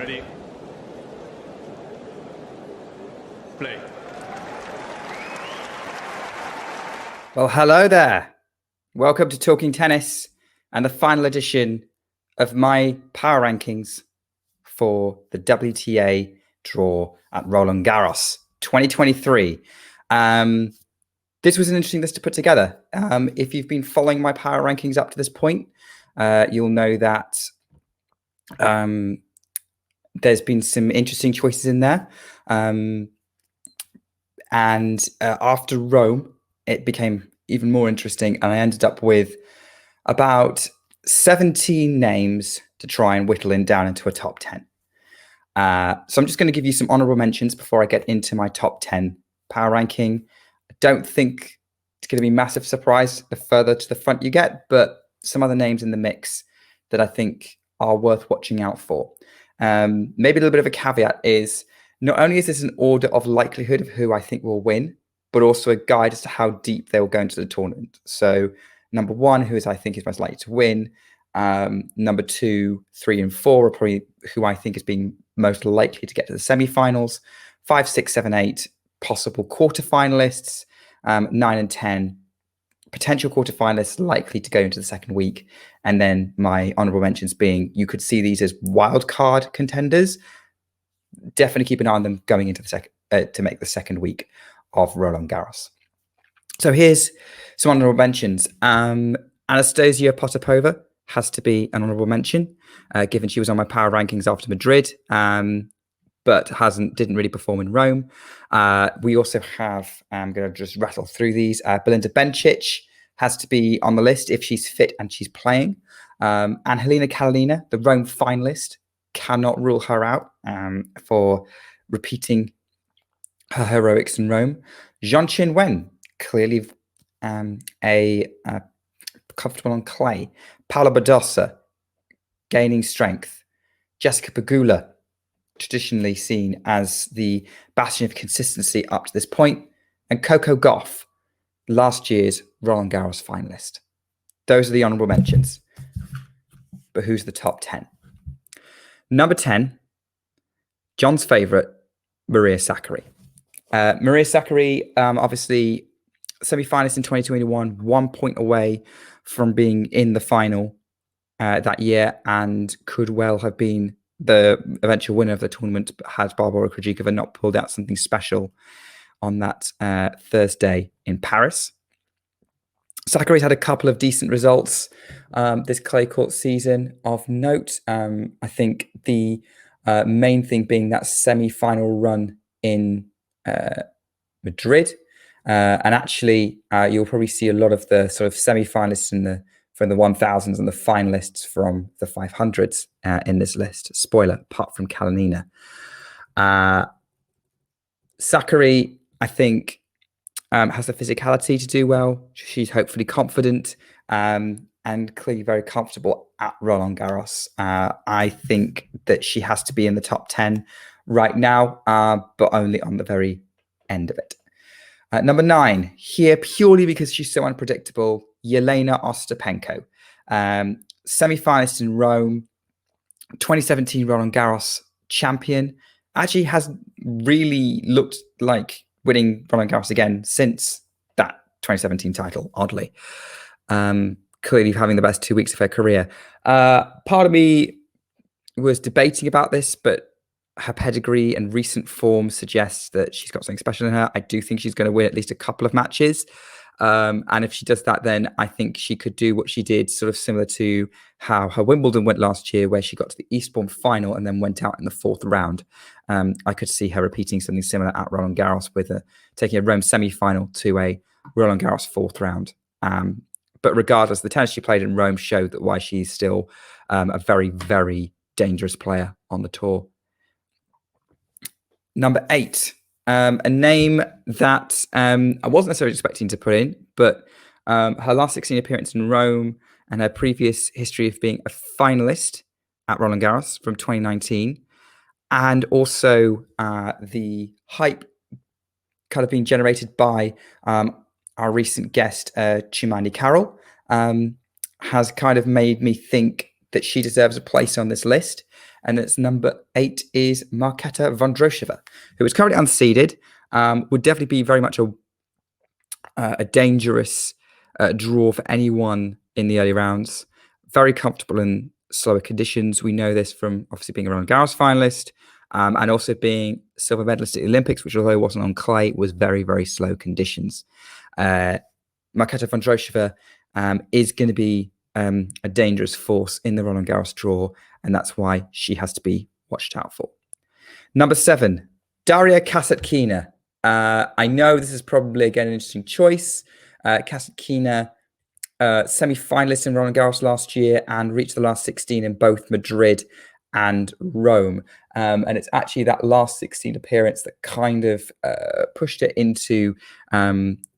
Ready. Play. Well, hello there. Welcome to Talking Tennis and the final edition of my power rankings for the WTA draw at Roland Garros 2023. This was an interesting list to put together. If you've been following my power rankings up to this point, you'll know that there's been some interesting choices in there. And after Rome, it became even more interesting. And I ended up with about 17 names to try and whittle down into a top 10. So I'm just going to give you some honorable mentions before I get into my top 10 power ranking. I don't think it's going to be a massive surprise the further to the front you get, but some other names in the mix that I think are worth watching out for. Maybe a little bit of a caveat is not only is this an order of likelihood of who I think will win, but also a guide as to how deep they will go into the tournament. So number one, who I think is most likely to win. Number 2, 3, and 4 are probably who I think is being most likely to get to the semi-finals. 5, 6, 7, 8 possible quarterfinalists. 9 and 10 potential quarterfinalists likely to go into the second week. And then my honorable mentions being, you could see these as wildcard contenders. Definitely keep an eye on them going into the second to make the second week of Roland Garros. So here's some honorable mentions. Anastasia Potapova has to be an honorable mention, given she was on my power rankings after Madrid, but didn't really perform in Rome. We also have, I'm going to just rattle through these. Belinda Bencic has to be on the list if she's fit and she's playing. And Helena Kalinina, the Rome finalist, cannot rule her out for repeating her heroics in Rome. Zhang Qinwen, clearly comfortable on clay. Paula Badosa, gaining strength. Jessica Pegula, traditionally seen as the bastion of consistency up to this point. And Coco Gauff, last year's Roland Garros finalist. Those are the honorable mentions. But who's the top 10? Number 10, John's favorite, Maria Sakkari. Maria Sakkari, obviously semi-finalist in 2021, 1 point away from being in the final that year, and could well have been the eventual winner of the tournament had Barbora Krejcikova not pulled out something special on that Thursday in Paris. Sakkari's had a couple of decent results this clay court season. Of note, I think the main thing being that semi-final run in Madrid. And actually, you'll probably see a lot of the sort of semi-finalists from the 1000s and the finalists from the 500s in this list. Spoiler, apart from Kalinina. Sakkari, I think, has the physicality to do well. She's hopefully confident and clearly very comfortable at Roland Garros. I think that she has to be in the top 10 right now, but only on the very end of it. Number 9, here purely because she's so unpredictable, Yelena Ostapenko. Semi-finalist in Rome, 2017 Roland Garros champion. Actually has really looked like winning Roland Garros again since that 2017 title, oddly. Clearly having the best 2 weeks of her career. Part of me was debating about this, but her pedigree and recent form suggests that she's got something special in her. I do think she's going to win at least a couple of matches. And if she does that, then I think she could do what she did, sort of similar to how her Wimbledon went last year, where she got to the Eastbourne final and then went out in the 4th round. I could see her repeating something similar at Roland Garros with taking a Rome semi-final to a Roland Garros 4th round. But regardless, the tennis she played in Rome showed that why she's still a very, very dangerous player on the tour. Number 8, a name that I wasn't necessarily expecting to put in, but her last 16 appearance in Rome and her previous history of being a finalist at Roland Garros from 2019, and also the hype kind of being generated by our recent guest, Chimani Carroll, has kind of made me think that she deserves a place on this list. And it's number 8 is Marketa Vondrousova, who is currently unseeded. Would definitely be very much a dangerous draw for anyone in the early rounds. Very comfortable in slower conditions. We know this from obviously being a Roland Garros finalist and also being silver medalist at the Olympics, which although it wasn't on clay, was very, very slow conditions. Marketa Vondrousova is going to be a dangerous force in the Roland Garros draw, and that's why she has to be watched out for. Number 7, Daria Kasatkina. I know this is probably, again, an interesting choice. Kasatkina, semi-finalist in Roland Garros last year and reached the last 16 in both Madrid and Rome. And it's actually that last 16 appearance that kind of pushed it into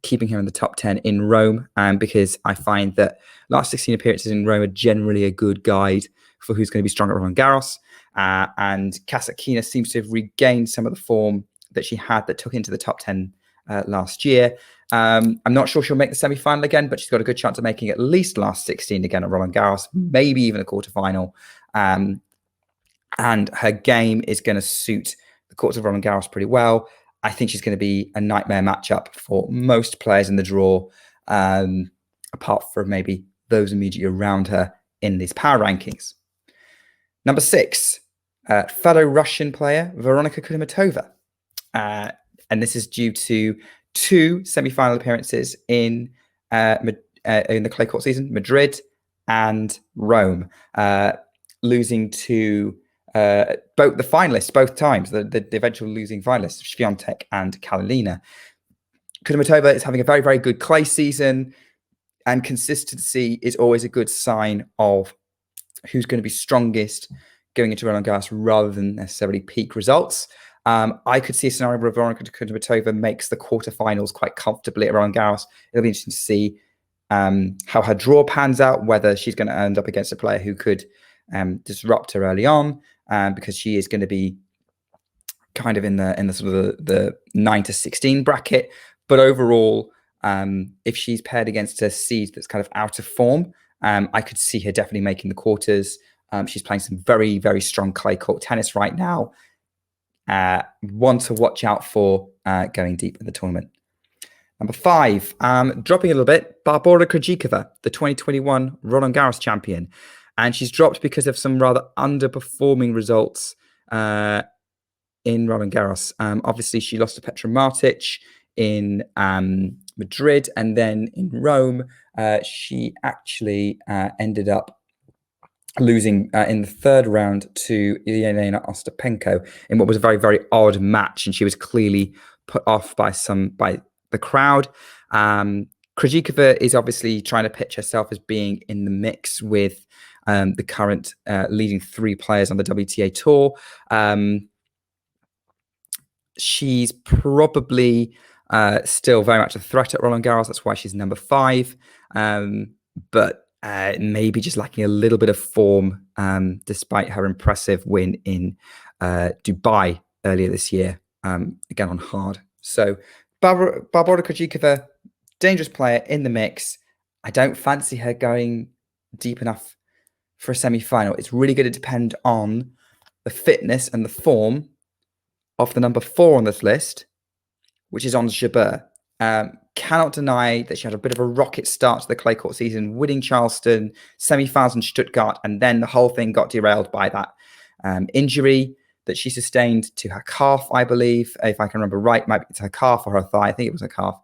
keeping her in the top 10 in Rome, because I find that last 16 appearances in Rome are generally a good guide for who's going to be strong at Roland Garros. And Kasatkina seems to have regained some of the form that she had that took into the top 10 last year. I'm not sure she'll make the semi-final again, but she's got a good chance of making at least last 16 again at Roland Garros, maybe even a quarterfinal. And her game is going to suit the courts of Roland Garros pretty well. I think she's going to be a nightmare matchup for most players in the draw, apart from maybe those immediately around her in these power rankings. Number 6, fellow Russian player Veronika Kudermetova. And this is due to 2 semi-final appearances in the clay court season, Madrid and Rome, losing to both the finalists both times, the eventual losing finalists, Swiatek and Kalinina. Kudermetova is having a very, very good clay season, and consistency is always a good sign of who's going to be strongest going into Roland Garros rather than necessarily peak results. I could see a scenario where Veronika Kudermetova makes the quarterfinals quite comfortably at Roland Garros. It'll be interesting to see how her draw pans out, whether she's going to end up against a player who could disrupt her early on, because she is going to be kind of in the sort of the 9 to 16 bracket. But overall, if she's paired against a seed that's kind of out of form, I could see her definitely making the quarters. She's playing some very, very strong clay court tennis right now. One to watch out for going deep in the tournament. Number 5, dropping a little bit, Barbora Krejcikova, the 2021 Roland Garros champion. And she's dropped because of some rather underperforming results in Roland Garros. Obviously, she lost to Petra Martic in Madrid, and then in Rome, she actually ended up losing in the 3rd round to Elena Ostapenko in what was a very, very odd match, and she was clearly put off by the crowd. Krejcikova is obviously trying to pitch herself as being in the mix with the current leading 3 players on the WTA tour. She's probably still very much a threat at Roland Garros. That's why she's number 5. But maybe just lacking a little bit of form, despite her impressive win in Dubai earlier this year, again on hard. So Barbora Krejcikova, dangerous player in the mix. I don't fancy her going deep enough for a semi-final. It's really going to depend on the fitness and the form of the number 4 on this list, which is Ons Jabeur. Cannot deny that she had a bit of a rocket start to the clay court season, winning Charleston, semi-finals in Stuttgart, and then the whole thing got derailed by that injury that she sustained to her calf, I believe, if I can remember right. Might be it's her calf or her thigh. I think it was her calf.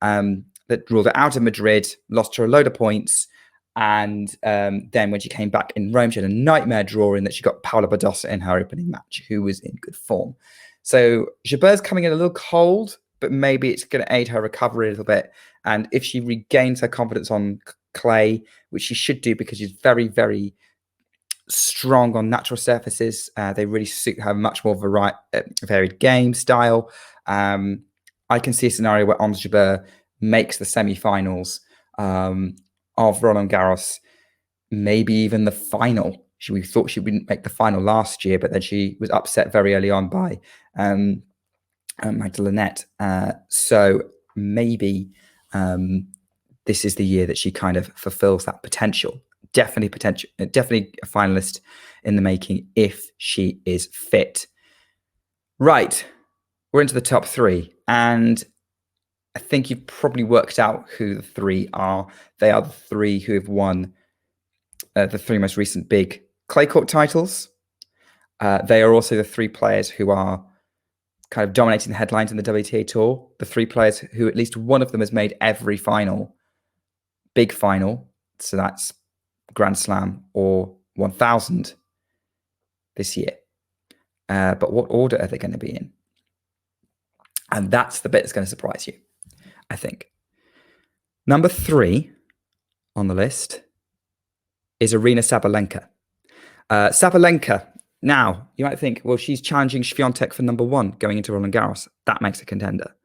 That ruled her out of Madrid, lost her a load of points, and then when she came back in Rome, she had a nightmare draw in that she got Paula Badosa in her opening match, who was in good form. So Jabeur's coming in a little cold, but maybe it's going to aid her recovery a little bit. And if she regains her confidence on clay, which she should do because she's very, very strong on natural surfaces, they really suit her much more varied game style. I can see a scenario where Ons Jabeur makes the semi-finals of Roland Garros, maybe even the final. We thought she wouldn't make the final last year, but then she was upset very early on by Magdalene. So maybe this is the year that she kind of fulfills that potential. Definitely a finalist in the making if she is fit. Right, we're into the top 3, and I think you've probably worked out who the 3 are. They are the 3 who have won the 3 most recent big clay court titles. They are also the 3 players who are kind of dominating the headlines in the WTA Tour. The 3 players who at least one of them has made every final, big final. So that's Grand Slam or 1000 this year. But what order are they going to be in? And that's the bit that's going to surprise you, I think. Number 3 on the list is Aryna Sabalenka. Sabalenka, now, you might think, well, she's challenging Swiatek for number 1 going into Roland Garros. That makes a contender.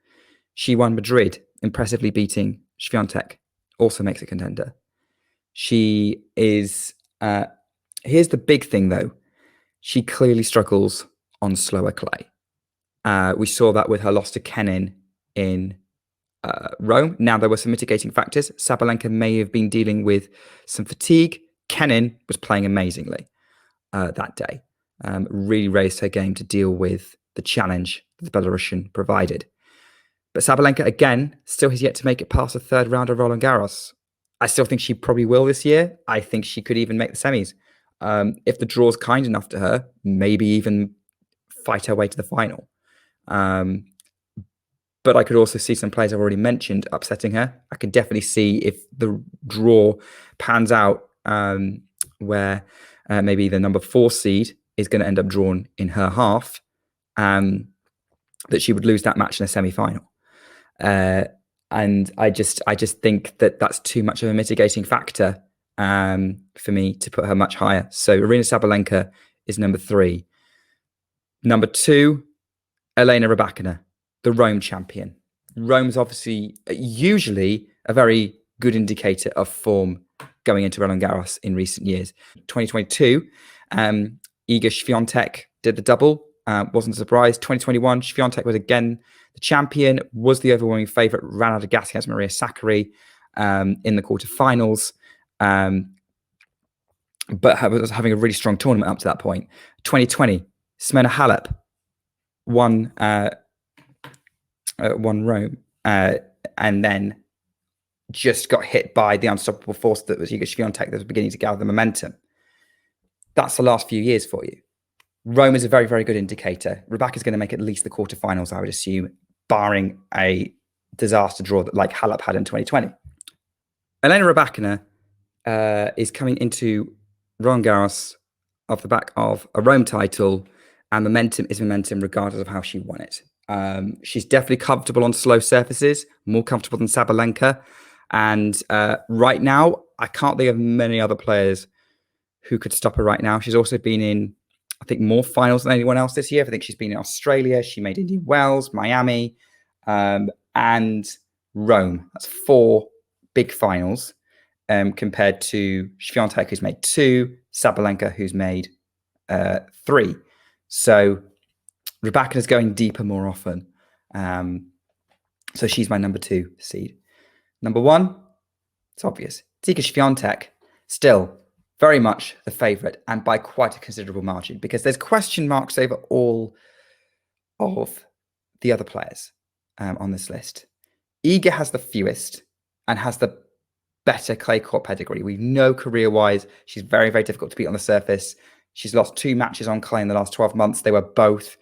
She won Madrid, impressively beating Swiatek, also makes a contender. She is, here's the big thing though, she clearly struggles on slower clay. We saw that with her loss to Kenin in Rome. Now, there were some mitigating factors. Sabalenka may have been dealing with some fatigue. Kenin was playing amazingly that day. Really raised her game to deal with the challenge that the Belarusian provided. But Sabalenka, again, still has yet to make it past the 3rd round of Roland Garros. I still think she probably will this year. I think she could even make the semis. If the draw's kind enough to her, maybe even fight her way to the final. But I could also see some players I've already mentioned upsetting her. I could definitely see if the draw pans out where maybe the number 4 seed is going to end up drawn in her half, that she would lose that match in a semi-final. And I just think that that's too much of a mitigating factor for me to put her much higher. So Aryna Sabalenka is number 3. Number 2, Elena Rybakina, the Rome champion. Rome's obviously usually a very good indicator of form going into Roland Garros in recent years. 2022, Iga Swiatek did the double. Wasn't a surprise. 2021, Swiatek was again the champion, was the overwhelming favourite, ran out of gas against Maria Sakkari in the quarterfinals, but was having a really strong tournament up to that point. 2020, Simona Halep won Rome, and then just got hit by the unstoppable force that was Iga Swiatek that was beginning to gather the momentum. That's the last few years for you. Rome is a very, very good indicator. Rybakina's going to make at least the quarterfinals, I would assume, barring a disaster draw that like Halep had in 2020. Elena Rybakina is coming into Roland Garros off the back of a Rome title, and momentum is momentum regardless of how she won it. She's definitely comfortable on slow surfaces, more comfortable than Sabalenka. And right now, I can't think of many other players who could stop her right now. She's also been in, I think, more finals than anyone else this year. I think she's been in Australia. She made Indian Wells, Miami, and Rome. That's 4 big finals compared to Swiatek, who's made 2, Sabalenka, who's made 3. So Rybakina's going deeper more often. So she's my number 2 seed. Number 1, it's obvious. Iga Swiatek, still very much the favourite, and by quite a considerable margin, because there's question marks over all of the other players on this list. Iga has the fewest and has the better clay court pedigree. We know career-wise, she's very, very difficult to beat on the surface. She's lost 2 matches on clay in the last 12 months. They were both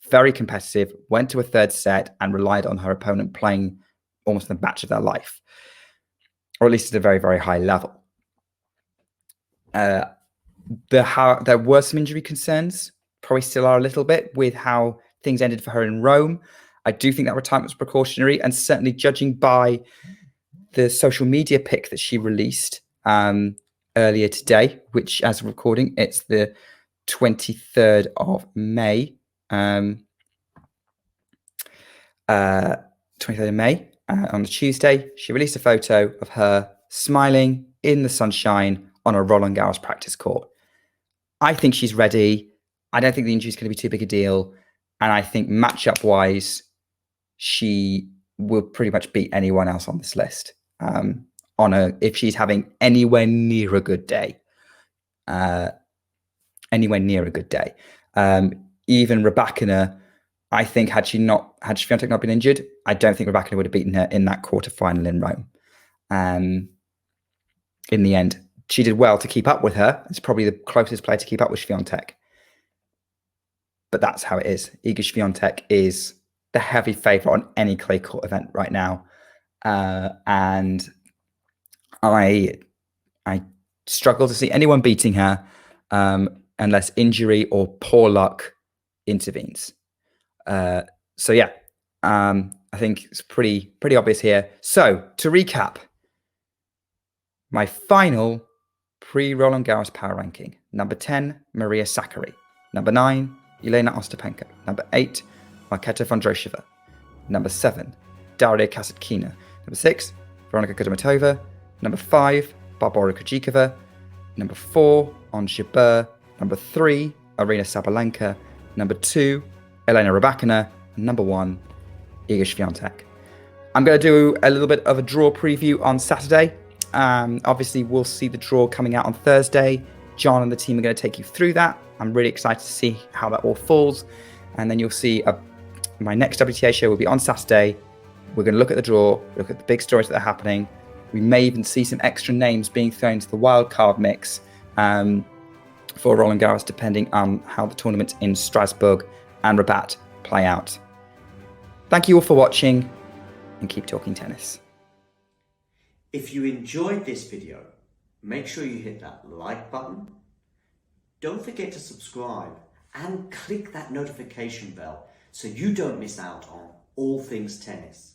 very competitive, went to a 3rd set and relied on her opponent playing almost the match of their life, or at least at a very, very high level. There were some injury concerns, probably still are a little bit, with how things ended for her in Rome. I do think that retirement was precautionary, and certainly judging by the social media pic that she released earlier today, which, as of recording, it's the 23rd of May. 23rd of May, on the Tuesday, she released a photo of her smiling in the sunshine on a Roland Garros practice court. I think she's ready. I don't think the injury is going to be too big a deal. And I think matchup-wise, she will pretty much beat anyone else on this list if she's having anywhere near a good day. anywhere near a good day. Even Rybakina, I think had Swiatek not been injured, I don't think Rybakina would have beaten her in that quarterfinal in Rome. In the end, she did well to keep up with her. It's probably the closest player to keep up with Swiatek. But that's how it is. Iga Swiatek is the heavy favourite on any clay court event right now. And I struggle to see anyone beating her unless injury or poor luck intervenes. So yeah, I think it's pretty obvious here. So to recap, my final pre-Roland Garros power ranking: number 10, Maria Sakkari; number 9, Elena Ostapenko; number 8, Marketa Vondrousova; number 7, Daria Kasatkina; number 6, Veronika Kudermetova; number 5, Barbora Krejcikova; number 4, Ons Jabeur; number 3, Arina Sabalenka; number 2, Elena Rybakina; and number 1, Iga Swiatek. I'm going to do a little bit of a draw preview on Saturday. Obviously, we'll see the draw coming out on Thursday. John and the team are going to take you through that. I'm really excited to see how that all falls. And then you'll see my next WTA show will be on Saturday. We're going to look at the draw, look at the big stories that are happening. We may even see some extra names being thrown into the wildcard mix for Roland Garros, depending on how the tournaments in Strasbourg and Rabat play out. Thank you all for watching, and keep talking tennis. If you enjoyed this video, make sure you hit that like button. Don't forget to subscribe and click that notification bell so you don't miss out on all things tennis.